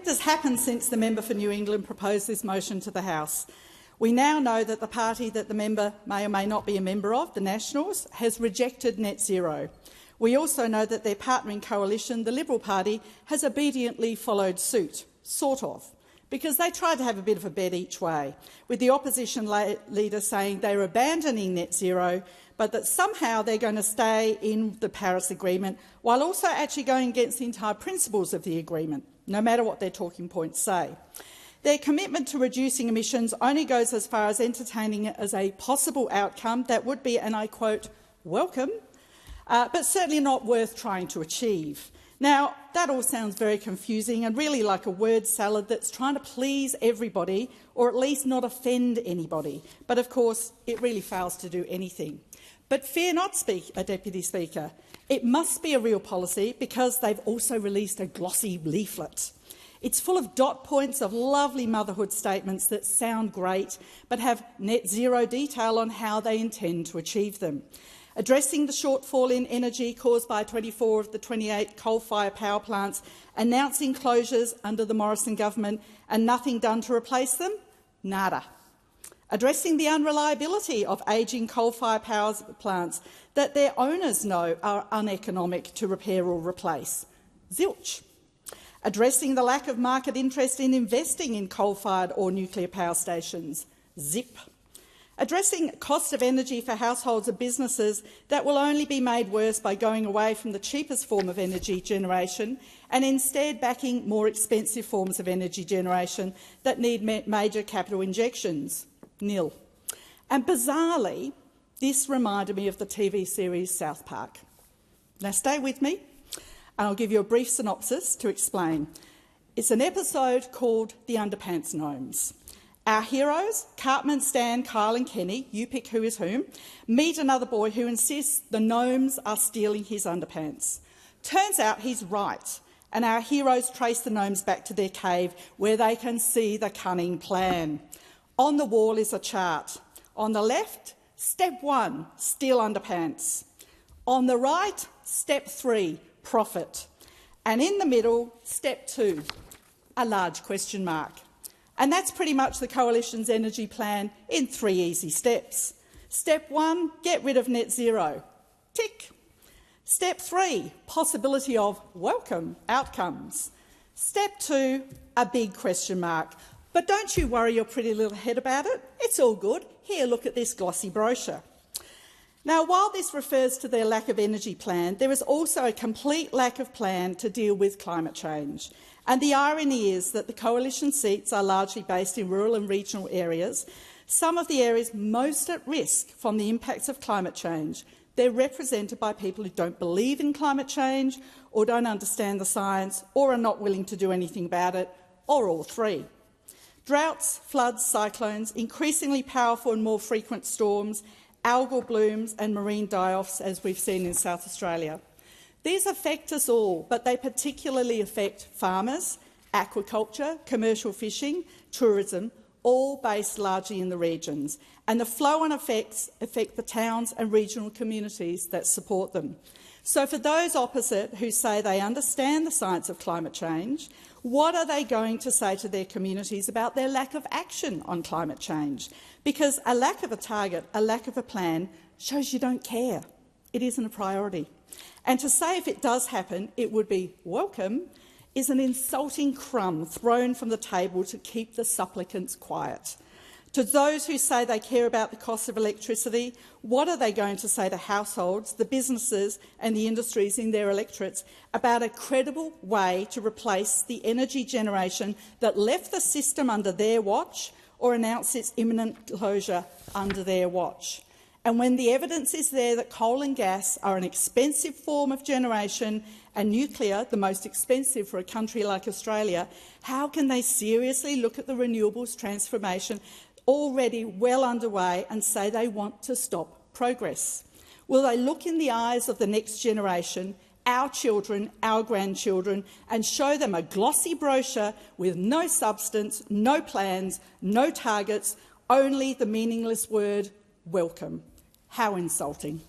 has happened since the member for New England proposed this motion to the House. We now know that the party that the member may or may not be a member of, the Nationals, has rejected net zero. We also know that their partnering coalition, the Liberal Party, has obediently followed suit, sort of, because they tried to have a bit of a bet each way, with the opposition leader saying they're abandoning net zero, but that somehow they're going to stay in the Paris Agreement, while also actually going against the entire principles of the agreement, no matter what their talking points say. Their commitment to reducing emissions only goes as far as entertaining it as a possible outcome that would be, and I quote, welcome, but certainly not worth trying to achieve. Now, that all sounds very confusing and really like a word salad that's trying to please everybody or at least not offend anybody. But, of course, it really fails to do anything. But fear not, Deputy Speaker. It must be a real policy because they've also released a glossy leaflet. It's full of dot points of lovely motherhood statements that sound great but have net zero detail on how they intend to achieve them. Addressing the shortfall in energy caused by 24 of the 28 coal-fired power plants, announcing closures under the Morrison government and nothing done to replace them? Nada. Addressing the unreliability of ageing coal-fired power plants that their owners know are uneconomic to repair or replace? Zilch. Addressing the lack of market interest in investing in coal-fired or nuclear power stations? Zip. Addressing cost of energy for households and businesses that will only be made worse by going away from the cheapest form of energy generation and instead backing more expensive forms of energy generation that need major capital injections? Nil. And bizarrely, this reminded me of the TV series South Park. Now stay with me, and I'll give you a brief synopsis to explain. It's an episode called The Underpants Gnomes. Our heroes, Cartman, Stan, Kyle and Kenny, you pick who is whom, meet another boy who insists the gnomes are stealing his underpants. Turns out he's right, and our heroes trace the gnomes back to their cave where they can see the cunning plan. On the wall is a chart. On the left, step 1, steal underpants. On the right, step 3, profit. And in the middle, step 2, a large question mark. And that's pretty much the Coalition's energy plan in 3 easy steps. Step 1, get rid of net zero. Tick. Step 3, possibility of welcome outcomes. Step 2, a big question mark. But don't you worry your pretty little head about it. It's all good. Here, look at this glossy brochure. Now, while this refers to their lack of energy plan, there is also a complete lack of plan to deal with climate change. And the irony is that the Coalition seats are largely based in rural and regional areas, some of the areas most at risk from the impacts of climate change. They're represented by people who don't believe in climate change or don't understand the science or are not willing to do anything about it, or all three. Droughts, floods, cyclones, increasingly powerful and more frequent storms, algal blooms and marine die-offs, as we've seen in South Australia. These affect us all, but they particularly affect farmers, aquaculture, commercial fishing, tourism, all based largely in the regions, and the flow-on effects affect the towns and regional communities that support them. So for those opposite who say they understand the science of climate change, what are they going to say to their communities about their lack of action on climate change? Because a lack of a target, a lack of a plan, shows you don't care. It isn't a priority. And to say if it does happen, it would be welcome, is an insulting crumb thrown from the table to keep the supplicants quiet. To those who say they care about the cost of electricity, what are they going to say to households, the businesses and the industries in their electorates about a credible way to replace the energy generation that left the system under their watch or announced its imminent closure under their watch? And when the evidence is there that coal and gas are an expensive form of generation and nuclear, the most expensive for a country like Australia, how can they seriously look at the renewables transformation already well underway and say they want to stop progress? Will they look in the eyes of the next generation, our children, our grandchildren, and show them a glossy brochure with no substance, no plans, no targets, only the meaningless word welcome? How insulting.